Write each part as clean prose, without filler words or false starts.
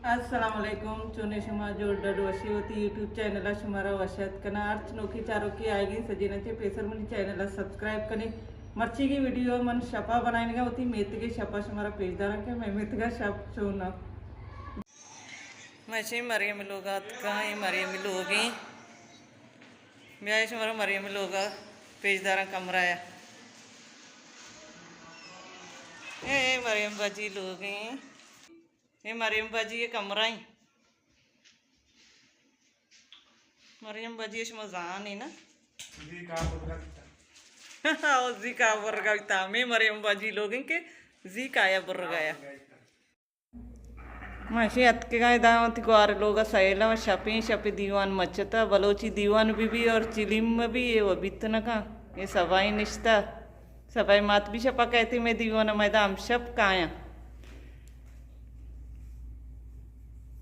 अस्सलामुअलैकुम चुने शुमा जोडड वशी होती यूट्यूब चॅनलला शुमारा वशात कना अर्थ नोकी चारोकी आएगी सजीनाचे पेसर मनी चॅनलला सबस्क्राइब कने मर्ची की वीडियो मन शपा बनाएगा होती मेथ के शपा शुमारा पेजदारा के मैं मेथ का शप चुना मशी मरियम लोगात का ये मरियम लोगी ब्याह शुमारा मरियम लोगा पेजदारा कमराया ए मरियम बाजी लोग ये मरियम बाजी ये कमरा ही मरियम बाजी ये मजान है ना जी का वर्गा मैं मरियम बाजी लोग के जी काया बुर्गाया माशी अतके गाय दावती ग्वार लोग सैला शपे शपे दीवान मचता बलोची दीवान भी और चिलिम में भी ये वो बितना का ये सवाई निश्ता सवाई मात भी शपा कहती मैं दीवान मैदान शप काया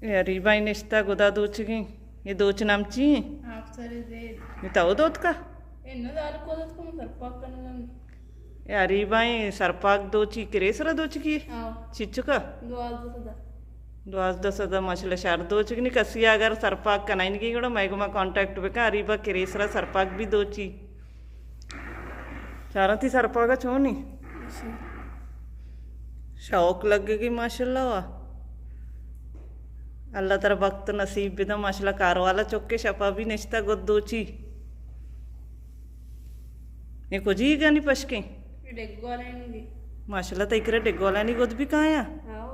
ये रीबाई निश्ता गुदा दोचगी ये दोच नामची आप सरे दे ये ताऊ दोत का इन्नो दाल को तो तुम सरपाक करना ये रीबाई सरपाक दोची किरेसरा दोचगी आओ चिच्चुका दुआल तो सदा द्वास दसदा मछला शार दोचगी नहीं कसी अगर सरपाक कनाइन की गुड़ा मैगुमा कांटेक्ट बेका रीबा किरेसरा सरपाक भी दोची चारती सरपाका छोनी शौक लगेगी माशाल्लाह वा अल्लाह तेरा वक्त नसीब भी तो माशाला कार वाला चौके शपा भी निश्ता गोदोची ये कुछ ही गानी पशके डेगोलेंगी माशाला तो इकरे डेगोला नहीं गोद भी कहाँ या आओ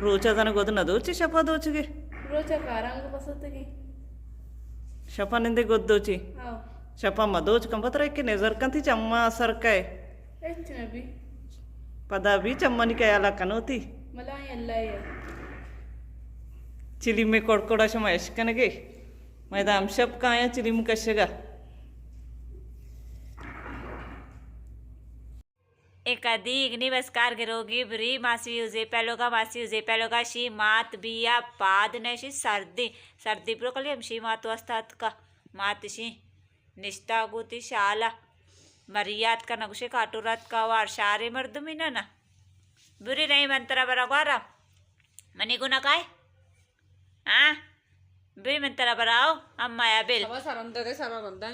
रोचा तना गोद न दोची शपा दोचगे रोचा कारांग पसंद की शपा निंदे गोद दोची आओ शपा मदोच कम पत्र के नजर कंती चम्मा असर काय एच नबी पदा भी चम्मा नहीं कयाला कनोती मला अल्लाह है चिली में कोड़कोड़ा शमा यशकन गे मैदान शप काया चिली में कशेगा एक अधिक निवस्कार गिरोगी ब्री मासी उजे पेलोगा शी मात बिया पाद नशी सर्दी सर्दी ब्रोकली हम शी मात वस्तात का मात शी निष्ठा गुती शाला मरियात का नगुशे काटुरात का वार शारे मर्दुमिना ना बुरी नहीं मंतरा बरागवारा मनी गुना काय हाँ बुरी मंतरा बराओ अम्मा या बिल सरंदा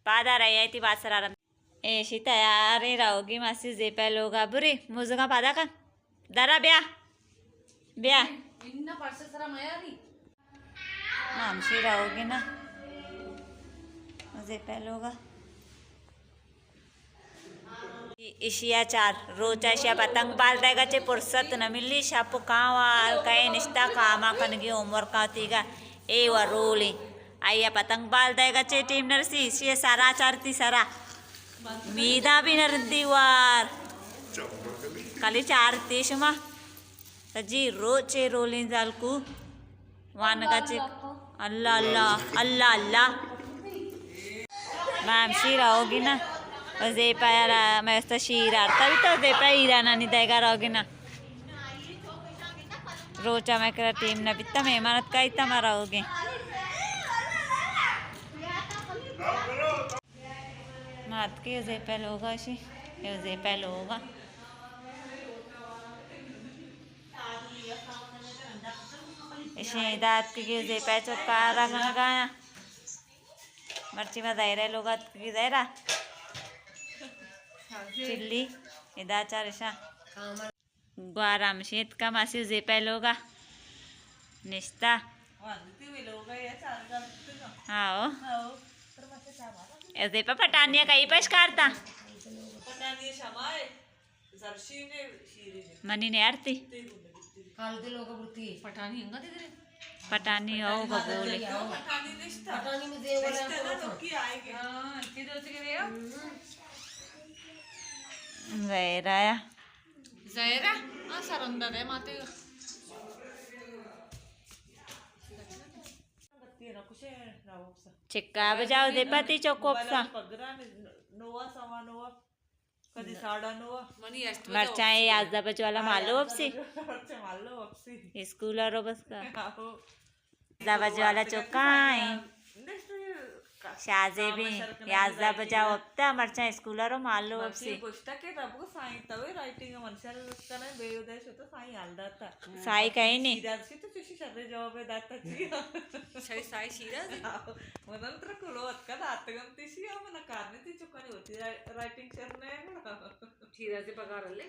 पादा रही आई थी बात सरारन ऐसी तैयारी रहोगी मासी जे पेलोगा बुरी मुझगा पादा का दरा ब्या ब्या इन्ना परसे सरा मयारी मामशी रहोगी ना जे पेलोगा इशिया चार रोचा इशिया पतंग पाल देगा चे पुरसत न मिली शापु कावाल कहे निष्ठा कामा कनगी उम्र का तीगा ए व रोली आया पतंग पाल देगा चे टीम नरसी इशिया सारा चारती सारा मीदा भी नरदी वार कली चारती शुमा सजी रोचे रोली जालकू वानगा चे अल्लाह अल्लाह अल्लाह अल्लाह मामशी रहोगी ना जे पायाला मस्त शीर आरता भी तो जे पाया ईराना नहीं देगा रहोगी ना रोचा मैं करा टीम ना बिता मेहमानत का इतना मारा होगे मात के जे पहले होगा शी ये जे पहले होगा इसे दांत के जे पै चुका रखना गाया मर्ची में दायरा लोग की दायरा चिल्ली इदा चारिशा ग्वाराम शेत का मासी जे पहलोगा निश्ता हाँ ऐसे पर पटानिया कहीं पेश करता मनी ने आरती पटानी हो बोले ज़ायरा हाँ सरंदा दे माते चिक्का बजाओ दे पति चौकोपसा मरचाए आज बजवाला मालो अपसी स्कूल और बस का दबजवाला चौका शाजे भी याजा बजाओ अपता मरचा स्कूलरो मालो अब से पुस्तक के रब को साई तवे राइटिंग मनशर कने बेउदेश होता साई आलदाता साई कहीं नहीं सीधा तो चुशी शर्रे जवाब दाता ची सही साई शीरा मदंत्र कुलो अतका दातगम तिशी मन कारणे ती चुकाने होती राइटिंग शरने शीरा से पकार ले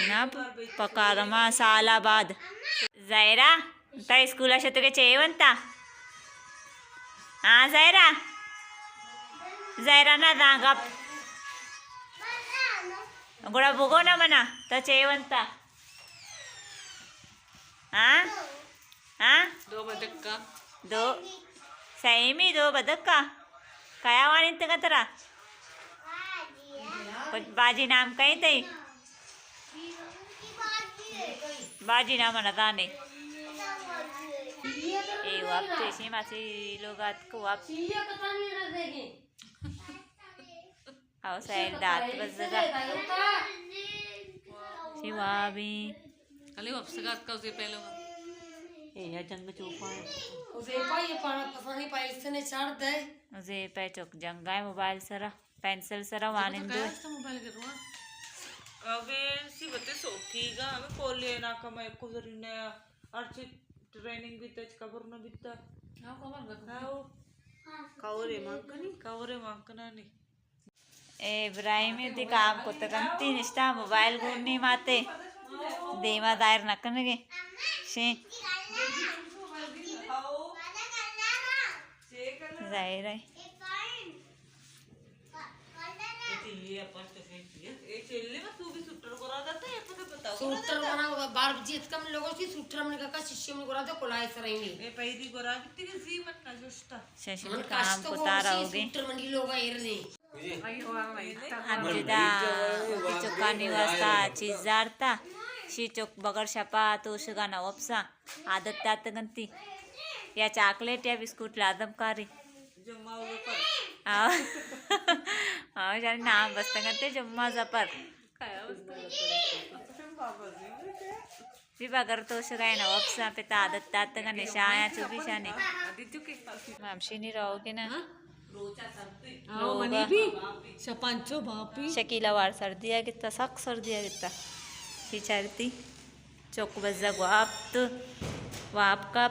ना पकारमा साला बाद जैरा ता स्कूल शतके चेवंता हाँ जैरा जैरा ना दागा गुड़ा बुगो ना मना तो चेवंता हाँ हाँ 2 बदक का दो सही में 2 बदक का कया वाणी तक तरा बाजी नाम कहीं तई बाजी नाम मना नहीं ए वाप तो इसी मासी लोग आत को वाप आओ साइड दात बजगा शिवा भी अली वापस का उसे पहले ए या जंग चोपा उसे पाई पाना पसंद नहीं पाई इसने छाड़ दे उसे पे चोक जंगा मोबाइल सरा पेंसिल सरा वानिंदो मोबाइल के रुआ अबे सी बते सोकीगा हमें कोले ना कमाए को जरीने अर्चित ट्रेनिंग भी तज कबर न बिता हां कबर का हाउ कवरे मांकना नहीं ए इब्राहिम दी काम को तकंती निष्ठा मोबाइल गुनी माते देवा दायर नकनगे शे जाहिर है सूटर बना बार जीत कम लोगों की सूटर हमने कहा शिष्य में गोरा तो कोलाई सरेंगे ए पैदी गोरा कितनी के जी मत ना जोस्ता शशि के काम को तारा होगे सूटर मंडी लोग आए रे हम जुदा चुका निवासता चीज जारता शी चुक बगर शपा तो शुगा ना वपसा आदत तात गंती या चॉकलेट या बिस्कुट लादम कारी जम्मा हुए पर हाँ हाँ जाने नाम बस्ता करते जुम्मा जपर भी बगर तो शुगा ना वपसा पे आदत तात का निशाया चुभी शानी मामशी नहीं रहोगे ना आओ मनी भी सपंचो बापी शकीला वार सर्दिया कितना सख्त सर्दिया कितना ही चरती चौक बजा वाप का